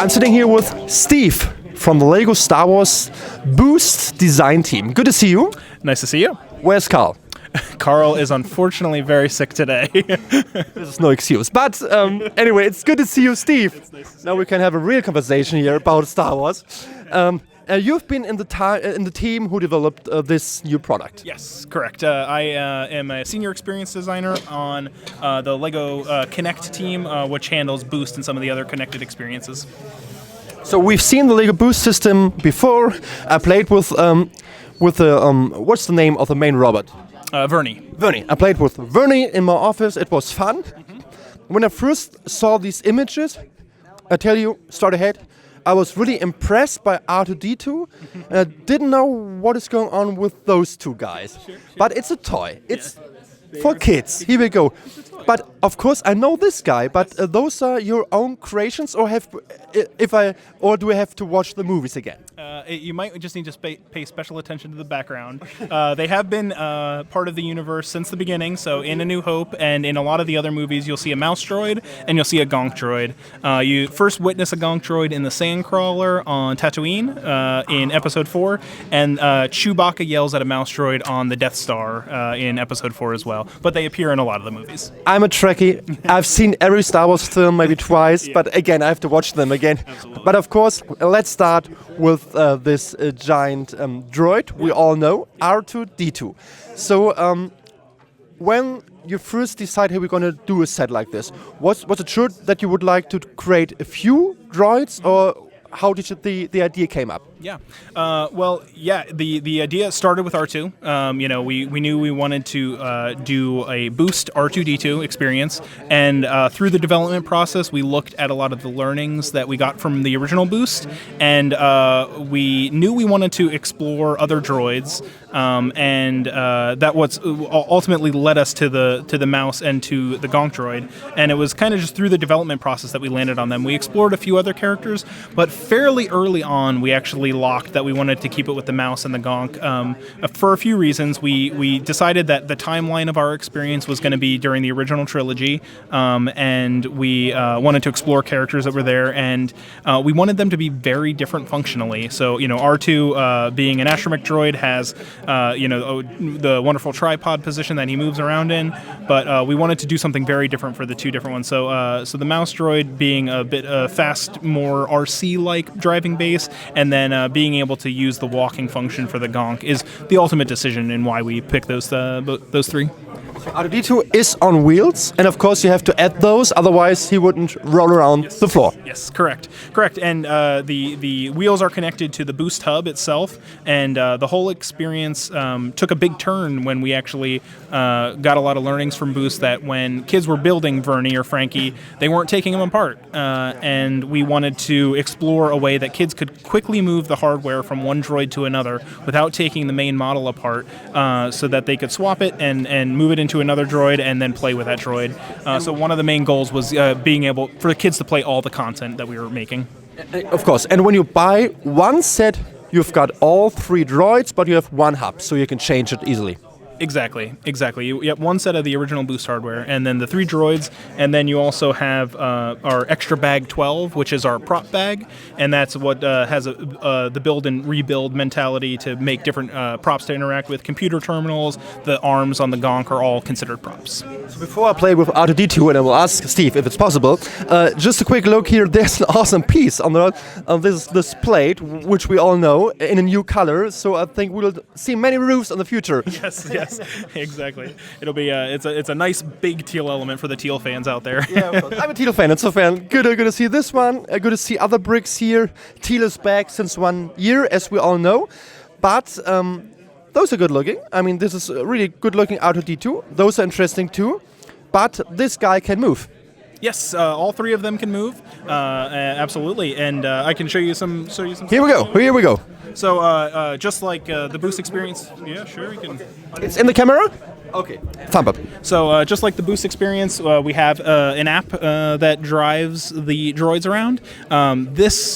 I'm sitting here with Steve from the Lego Star Wars Boost design team. Good to see you. Nice to see you. Where's Carl? Carl is unfortunately very sick today. There's no excuse. But anyway, it's good to see you, Steve. Now we can have a real conversation here about Star Wars. You've been in the team who developed this new product. Yes, correct. I am a senior experience designer on the Lego Connect team, which handles Boost and some of the other connected experiences. So we've seen the Lego Boost system before. I played with the what's the name of the main robot? Vernie. Vernie. I played with Vernie in my office. It was fun. When I first saw these images, I tell you, straight ahead, I was really impressed by R2-D2. And I didn't know what is going on with those two guys. But it's a toy. It's for kids. Here we go. But of course, I know this guy. But those are your own creations, or do I have to watch the movies again? You might just need to pay special attention to the background. They have been part of the universe since the beginning. So in A New Hope and in a lot of the other movies, you'll see a mouse droid and you'll see a gonk droid. You first witness a gonk droid in the Sandcrawler on Tatooine in Episode 4, and Chewbacca yells at a mouse droid on the Death Star in Episode 4 as well. But they appear in a lot of the movies. I'm a Trekkie. I've seen every Star Wars film maybe twice, but again, I have to watch them again. Absolutely. But of course, let's start with this giant droid we all know, R2-D2. So when you first decide, hey, we're going to do a set like this, was it sure that you would like to create a few droids, or how did the idea came up? Yeah. The idea started with R2. We knew we wanted to do a Boost R2-D2 experience, and through the development process, we looked at a lot of the learnings that we got from the original Boost, and we knew we wanted to explore other droids, and that what's ultimately led us to the mouse and to the gonk droid, and it was kind of just through the development process that we landed on them. We explored a few other characters, but fairly early on, we actually locked that we wanted to keep it with the mouse and the gonk. For a few reasons, we decided that the timeline of our experience was going to be during the original trilogy, and we wanted to explore characters that were there, and we wanted them to be very different functionally. So, R2, being an astromech droid, has the wonderful tripod position that he moves around in, but we wanted to do something very different for the two different ones. So the mouse droid being a bit fast, more RC-like driving base, and then being able to use the walking function for the gonk is the ultimate decision in why we picked those three. R2-D2 is on wheels, and of course you have to add those, otherwise he wouldn't roll around the floor. Yes, correct. And the wheels are connected to the Boost hub itself, and the whole experience took a big turn when we actually got a lot of learnings from Boost that when kids were building Vernie or Frankie, they weren't taking them apart, and we wanted to explore a way that kids could quickly move the hardware from one droid to another without taking the main model apart, so that they could swap it and move it into another droid and then play with that droid. So one of the main goals was being able for the kids to play all the content that we were making. Of course, and when you buy one set, you've got all three droids, but you have one hub, so you can change it easily. Exactly. You have one set of the original Boost hardware, and then the three droids, and then you also have our extra bag 12, which is our prop bag, and that's what has the build and rebuild mentality to make different props to interact with. Computer terminals, the arms on the gonk are all considered props. So before I play with R2-D2, and I will ask Steve if it's possible, just a quick look here. There's an awesome piece on this plate, which we all know, in a new color. So I think we'll see many roofs in the future. Yes, exactly. It'll be it's a nice big teal element for the teal fans out there. Yeah, of course. I'm a teal fan. It's a fan. Good to see this one. Good to see other bricks here. Teal is back since 1 year, as we all know. But those are good looking. I mean, this is a really good looking R2-D2. Those are interesting too. But this guy can move. Yes, all three of them can move. Absolutely, and I can show you some. Here we go. So just like the Boost experience. Yeah, sure, you can. It's in the camera. Okay, thumb up. So just like the Boost experience, we have an app that drives the droids around.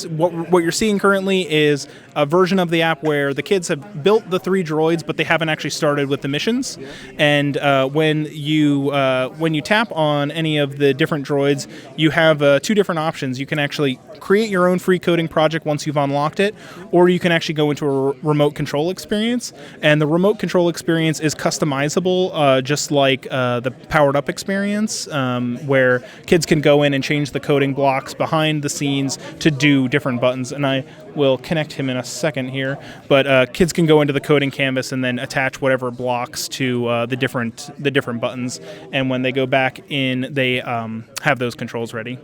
What you're seeing currently is a version of the app where the kids have built the 3 droids, but they haven't actually started with the missions. And when you tap on any of the different droids, you have 2 different options. You can actually create your own free coding project once you've unlocked it, or you can actually go into a remote control experience. And the remote control experience is customizable, just like the powered up experience, where kids can go in and change the coding blocks behind the scenes to do different buttons. And I will connect him in a second here, but kids can go into the coding canvas and then attach whatever blocks to the different buttons. And when they go back in, they have those controls ready.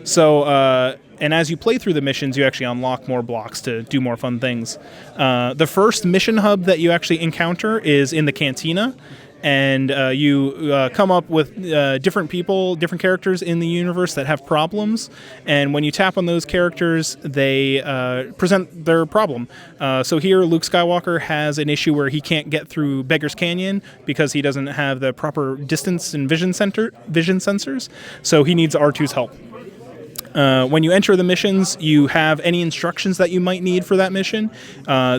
So. And as you play through the missions, you actually unlock more blocks to do more fun things. The first mission hub that you actually encounter is in the cantina, and you come up with different people, different characters in the universe that have problems. And when you tap on those characters, they present their problem. So here, Luke Skywalker has an issue where he can't get through Beggar's Canyon because he doesn't have the proper distance and vision sensors. So he needs R2's help. When you enter the missions, you have any instructions that you might need for that mission.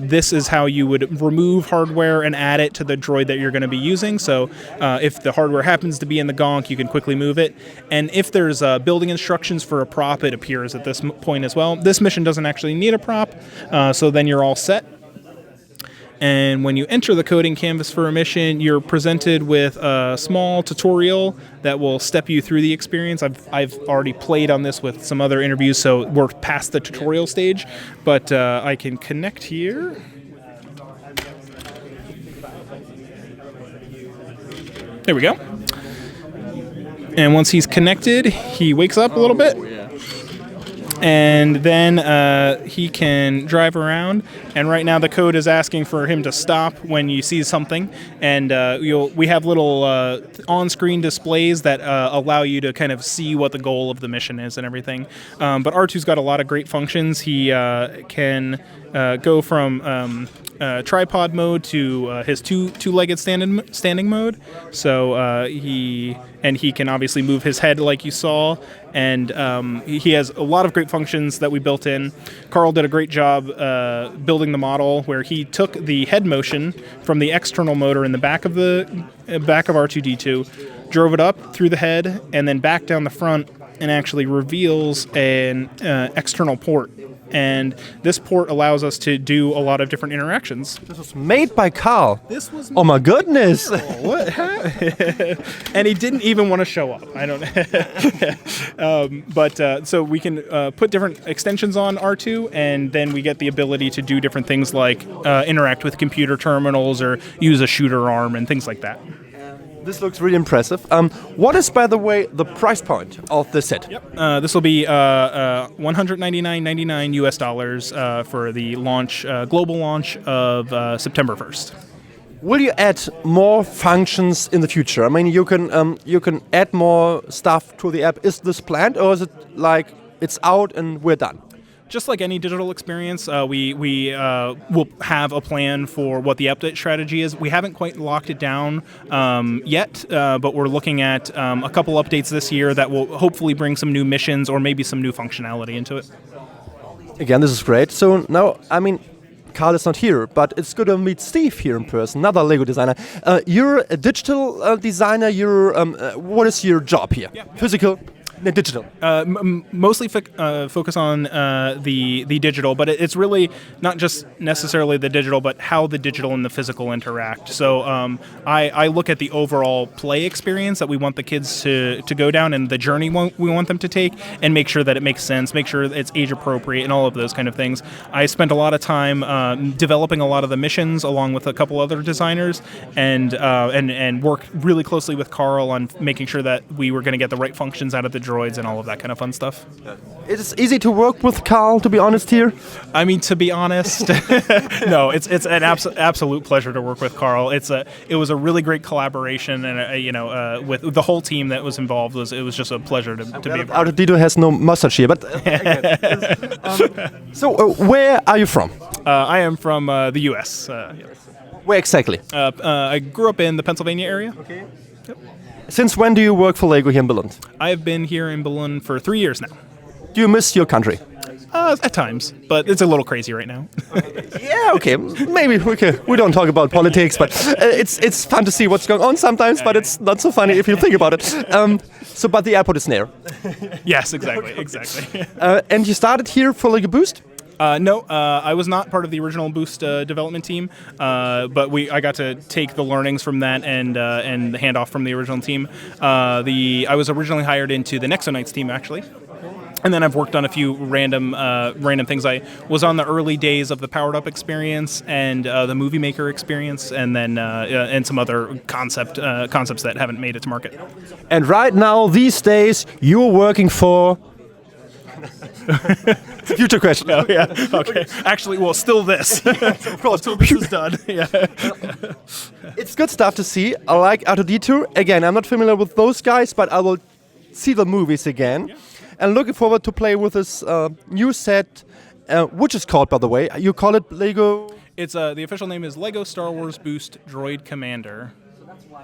This is how you would remove hardware and add it to the droid that you're going to be using. So if the hardware happens to be in the gonk, you can quickly move it. And if there's building instructions for a prop, it appears at this point as well. This mission doesn't actually need a prop, so then you're all set. And when you enter the coding canvas for a mission, you're presented with a small tutorial that will step you through the experience. I've already played on this with some other interviews, so we're past the tutorial stage. But I can connect here. There we go. And once he's connected, he wakes up a little bit. And then he can drive around. And right now the code is asking for him to stop when you see something. And we have little on-screen displays that allow you to kind of see what the goal of the mission is and everything. But R2's got a lot of great functions. He can go from tripod mode to his two-legged standing mode. So he can obviously move his head like you saw, and he has a lot of great functions that we built in. Carl did a great job building the model, where he took the head motion from the external motor in the back of R2-D2, drove it up through the head, and then back down the front, and actually reveals an external port. And this port allows us to do a lot of different interactions. This was made by Carl. This was. Oh my goodness! What? And he didn't even want to show up. I don't. But so we can put different extensions on R2, and then we get the ability to do different things like interact with computer terminals or use a shooter arm and things like that. This looks really impressive. What is, by the way, the price point of this set? Yep. This will be $199.99 US for the launch, global launch of September 1st. Will you add more functions in the future? I mean, you can add more stuff to the app. Is this planned, or is it like it's out and we're done? Just like any digital experience, we will have a plan for what the update strategy is. We haven't quite locked it down yet, but we're looking at a couple updates this year that will hopefully bring some new missions or maybe some new functionality into it. Again, this is great. So now, I mean, Carl is not here, but it's good to meet Steve here in person, another Lego designer. You're a digital designer. What is your job here? Yeah. Physical? Digital. Mostly focus on the digital, but it's really not just necessarily the digital, but how the digital and the physical interact. So I look at the overall play experience that we want the kids to go down, and the journey we want them to take, and make sure that it makes sense, make sure it's age appropriate, and all of those kind of things. I spent a lot of time developing a lot of the missions along with a couple other designers, and worked really closely with Carl on making sure that we were going to get the right functions out of the droids and all of that kind of fun stuff. It is easy to work with Carl, to be honest here. I mean, to be honest, no, it's an absolute pleasure to work with Carl. It was a really great collaboration, and with the whole team that was involved, it was just a pleasure to be. R2-D2 has no mustache here, but so where are you from? I am from the U.S. Yes. Where exactly? I grew up in the Pennsylvania area. Okay. Since when do you work for Lego here in Billund? I have been here in Billund for 3 years now. Do you miss your country? At times, but it's a little crazy right now. Yeah, okay. Maybe we don't talk about politics, but it's fun to see what's going on sometimes, but it's not so funny if you think about it. But the airport is near. Yes, exactly. And you started here for Lego Boost? No, I was not part of the original Boost development team, but I got to take the learnings from that and hand off from the original team. I was originally hired into the Nexonites team, actually. And then I've worked on a few random things. I was on the early days of the Powered Up experience and the Movie Maker experience, and then and some other concepts that haven't made it to market. And right now, these days, you're working for. Future question. Oh yeah. Okay. Actually, well, still this. Of course, till this is done. Yeah. It's good stuff to see. I like R2D2. Again, I'm not familiar with those guys, but I will see the movies again. Yeah. And looking forward to play with this new set, which is called, by the way, you call it Lego? It's the official name is Lego Star Wars Boost Droid Commander.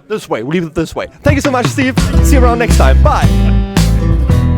This way, we'll leave it this way. Thank you so much, Steve. See you around next time. Bye.